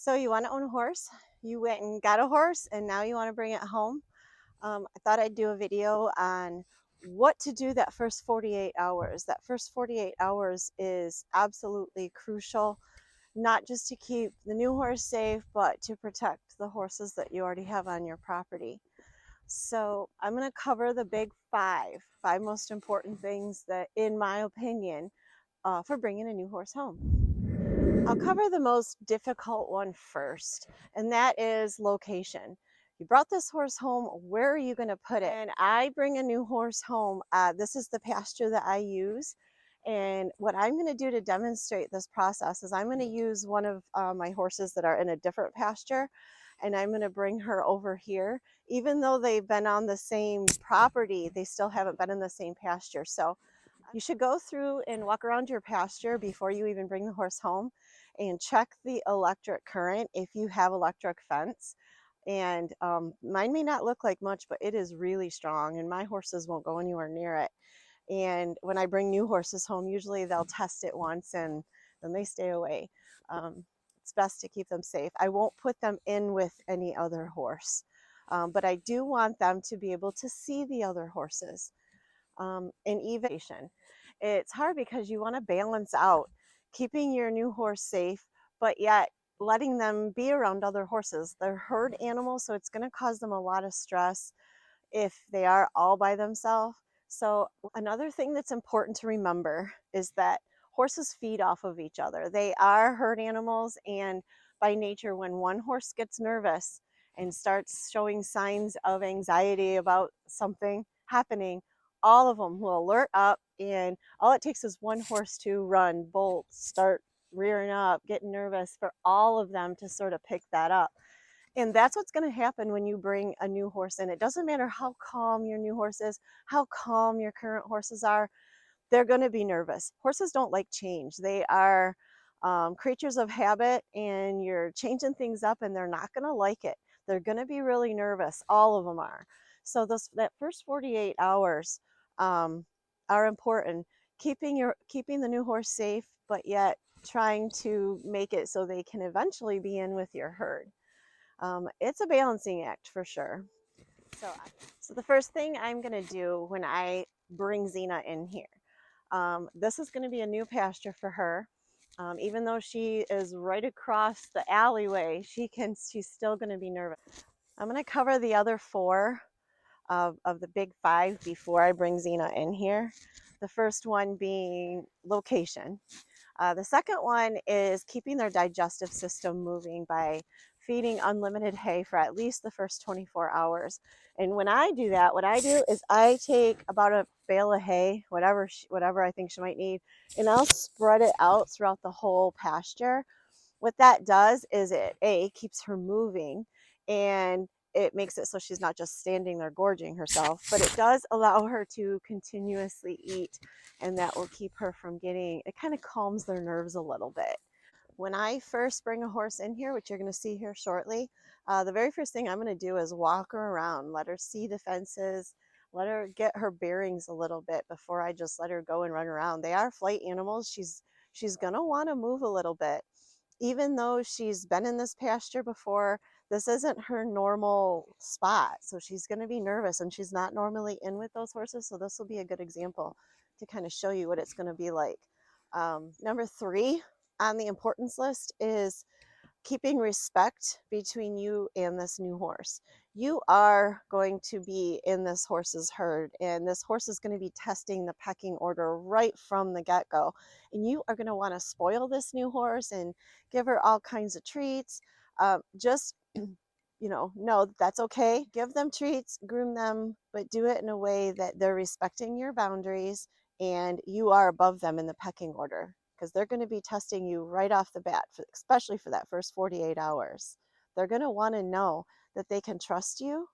So you want to own a horse, you went and got a horse, and now you want to bring it home. I thought I'd do a video on what to do that first 48 hours. That first 48 hours is absolutely crucial, not just to keep the new horse safe, but to protect the horses that you already have on your property. So I'm going to cover the big five most important things that, in my opinion, for bringing a new horse home. I'll cover the most difficult one first, and that is location. You brought this horse home, where are you going to put it? And I bring a new horse home. This is the pasture that I use. And what I'm going to do to demonstrate this process is I'm going to use one of my horses that are in a different pasture, and I'm going to bring her over here. Even though they've been on the same property, they still haven't been in the same pasture. So you should go through and walk around your pasture before you even bring the horse home and check the electric current if you have electric fence. And mine may not look like much, but it is really strong, and my horses won't go anywhere near it. And when I bring new horses home, usually they'll test it once and then they stay away. It's best to keep them safe. I won't put them in with any other horse, but I do want them to be able to see the other horses. And even it's hard because you want to balance out keeping your new horse safe, but yet letting them be around other horses. They're herd animals, so it's going to cause them a lot of stress if they are all by themselves. So another thing that's important to remember is that horses feed off of each other. They are herd animals, and by nature, when one horse gets nervous and starts showing signs of anxiety about something happening, all of them will alert up, and all it takes is one horse to run, bolt, start rearing up, getting nervous, for all of them to sort of pick that up. And that's what's going to happen when you bring a new horse in. It doesn't matter how calm your new horse is, how calm your current horses are, they're going to be nervous. Horses don't like change. They are creatures of habit, and you're changing things up and they're not going to like it. They're going to be really nervous. All of them are. So that first 48 hours are important. Keeping the new horse safe, but yet trying to make it so they can eventually be in with your herd. It's a balancing act for sure. So, so the first thing I'm going to do when I bring Xena in here, this is going to be a new pasture for her. Even though she is right across the alleyway, she's still going to be nervous. I'm going to cover the other four of the big five before I bring Xena in here. The first one being location. The second one is keeping their digestive system moving by feeding unlimited hay for at least the first 24 hours. And when I do that, what I do is I take about a bale of hay, whatever I think she might need, and I'll spread it out throughout the whole pasture. What that does is it keeps her moving, and it makes it so she's not just standing there gorging herself, but it does allow her to continuously eat, and that will keep her from it kind of calms their nerves a little bit. When I first bring a horse in here, which you're going to see here shortly, the very first thing I'm going to do is walk her around, let her see the fences, let her get her bearings a little bit before I just let her go and run around. They are flight animals. She's going to want to move a little bit. Even though she's been in this pasture before, this isn't her normal spot. So she's going to be nervous, and she's not normally in with those horses. So this will be a good example to kind of show you what it's going to be like. Number 3 on the importance list is keeping respect between you and this new horse. You are going to be in this horse's herd, and this horse is going to be testing the pecking order right from the get-go. And you are going to want to spoil this new horse and give her all kinds of treats. Just know that's okay. Give them treats, groom them, but do it in a way that they're respecting your boundaries and you are above them in the pecking order, because they're going to be testing you right off the bat, especially for that first 48 hours. They're going to want to know that they can trust you,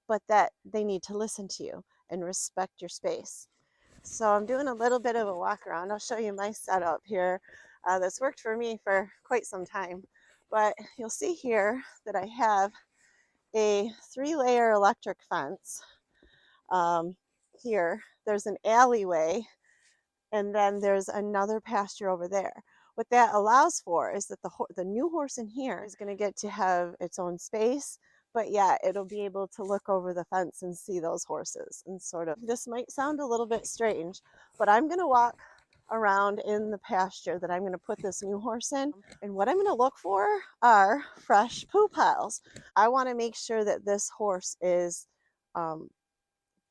but that they need to listen to you and respect your space. So I'm doing a little bit of a walk around. I'll show you my setup here. That's worked for me for quite some time. But you'll see here that I have a 3-layer electric fence. Here, there's an alleyway, and then there's another pasture over there. What that allows for is that the new horse in here is going to get to have its own space, but yeah, it'll be able to look over the fence and see those horses and sort of, this might sound a little bit strange, but I'm going to walk around in the pasture that I'm going to put this new horse in. And what I'm going to look for are fresh poo piles. I want to make sure that this horse is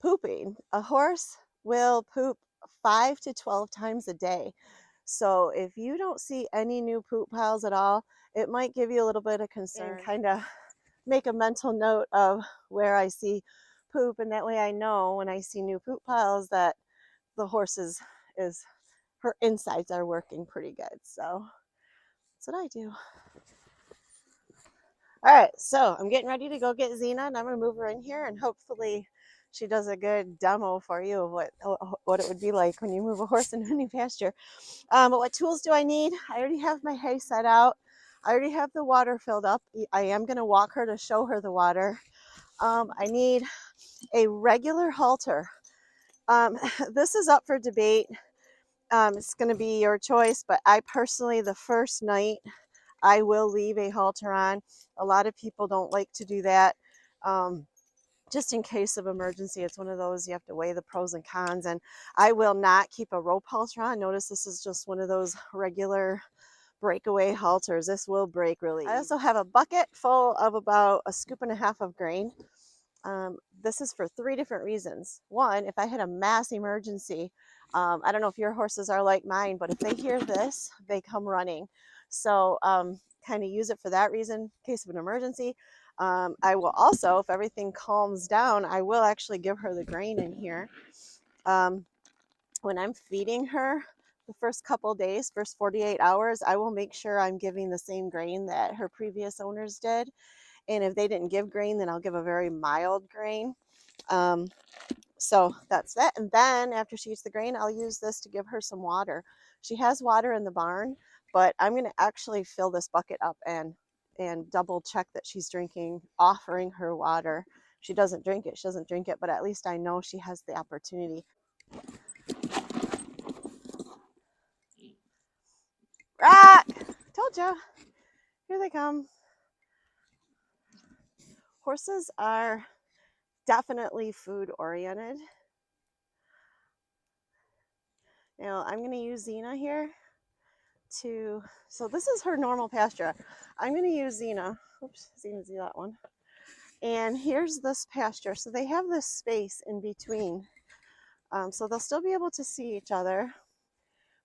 pooping. A horse will poop 5 to 12 times a day. So if you don't see any new poop piles at all, it might give you a little bit of concern. And kind of make a mental note of where I see poop, and that way I know when I see new poop piles that the horse is her insides are working pretty good. So that's what I do. All right, so I'm getting ready to go get Xena, and I'm going to move her in here, and hopefully she does a good demo for you of what it would be like when you move a horse into a new pasture. But what tools do I need? I already have my hay set out. I already have the water filled up. I am going to walk her to show her the water. I need a regular halter. This is up for debate. It's going to be your choice, but I personally, the first night, I will leave a halter on. A lot of people don't like to do that. Just in case of emergency, it's one of those you have to weigh the pros and cons, and I will not keep a rope halter on. Notice this is just one of those regular breakaway halters. This will break really easy. I also have a bucket full of about 1.5 scoops of grain. This is for 3 different reasons. One, if I had a mass emergency, I don't know if your horses are like mine, but if they hear this, they come running. So kind of use it for that reason, in case of an emergency. I will also, if everything calms down, I will actually give her the grain in here. When I'm feeding her the first couple days, first 48 hours, I will make sure I'm giving the same grain that her previous owners did. And if they didn't give grain, then I'll give a very mild grain. So that's that. And then after she eats the grain, I'll use this to give her some water. She has water in the barn, but I'm going to actually fill this bucket up and double check that she's drinking, offering her water. She doesn't drink it, but at least I know she has the opportunity. Rock! Told ya. Here they come. Horses are definitely food oriented. Now I'm going to use Xena here so this is her normal pasture. I'm going to use Xena. Oops, Xena's that one. And here's this pasture. So they have this space in between. So they'll still be able to see each other.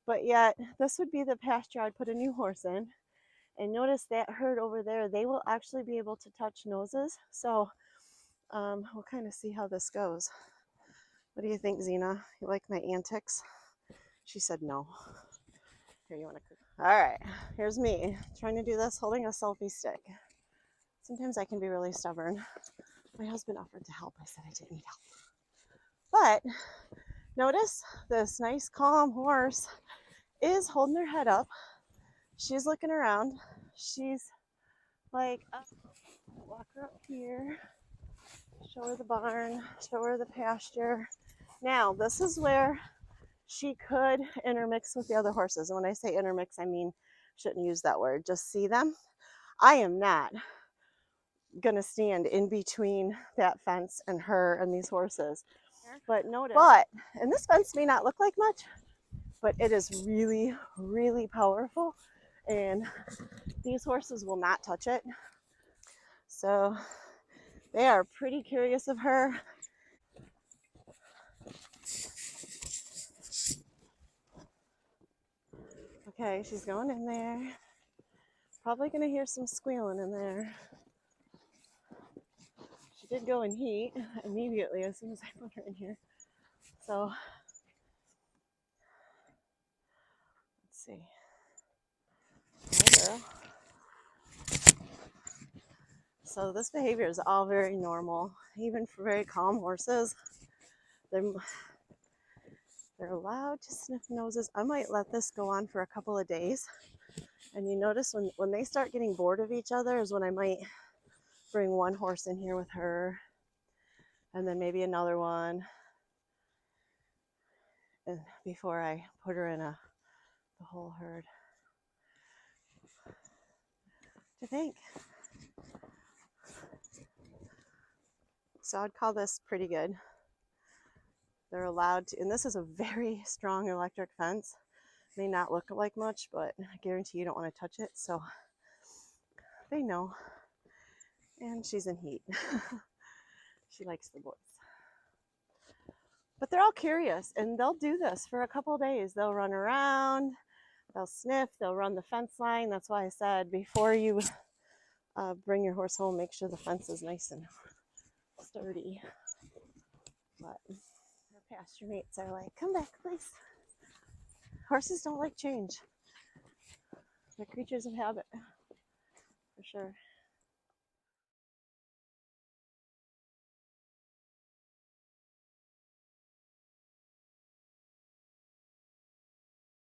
But yet this would be the pasture I'd put a new horse in. And notice that herd over there, they will actually be able to touch noses. So we'll kind of see how this goes. What do you think, Xena? You like my antics? She said no. Here, you want to cook? All right, here's me trying to do this holding a selfie stick. Sometimes I can be really stubborn. My husband offered to help. I said I didn't need help. But notice this nice calm horse is holding her head up. She's looking around. She's like, walk her up here, show her the barn, show her the pasture. Now, this is where she could intermix with the other horses. And when I say intermix, I mean, shouldn't use that word, just see them. I am not gonna stand in between that fence and her and these horses. But notice, and this fence may not look like much, but it is really, really powerful, and these horses will not touch it. So they are pretty curious of her. Okay, she's going in there. Probably gonna hear some squealing in there. She did go in heat immediately as soon as I put her in here. So let's see. Hi, girl. So this behavior is all very normal, even for very calm horses. They're allowed to sniff noses. I might let this go on for a couple of days. And you notice when they start getting bored of each other is when I might bring one horse in here with her, and then maybe another one, and before I put her in the whole herd. you think? So I'd call this pretty good. They're allowed to, and this is a very strong electric fence. May not look like much, but I guarantee you don't want to touch it. So they know. And she's in heat. She likes the boys. But they're all curious, and they'll do this for a couple of days. They'll run around, they'll sniff, they'll run the fence line. That's why I said before you bring your horse home, make sure the fence is nice and sturdy. But their pasture mates are like, come back, please. Horses don't like change. They're creatures of habit, for sure.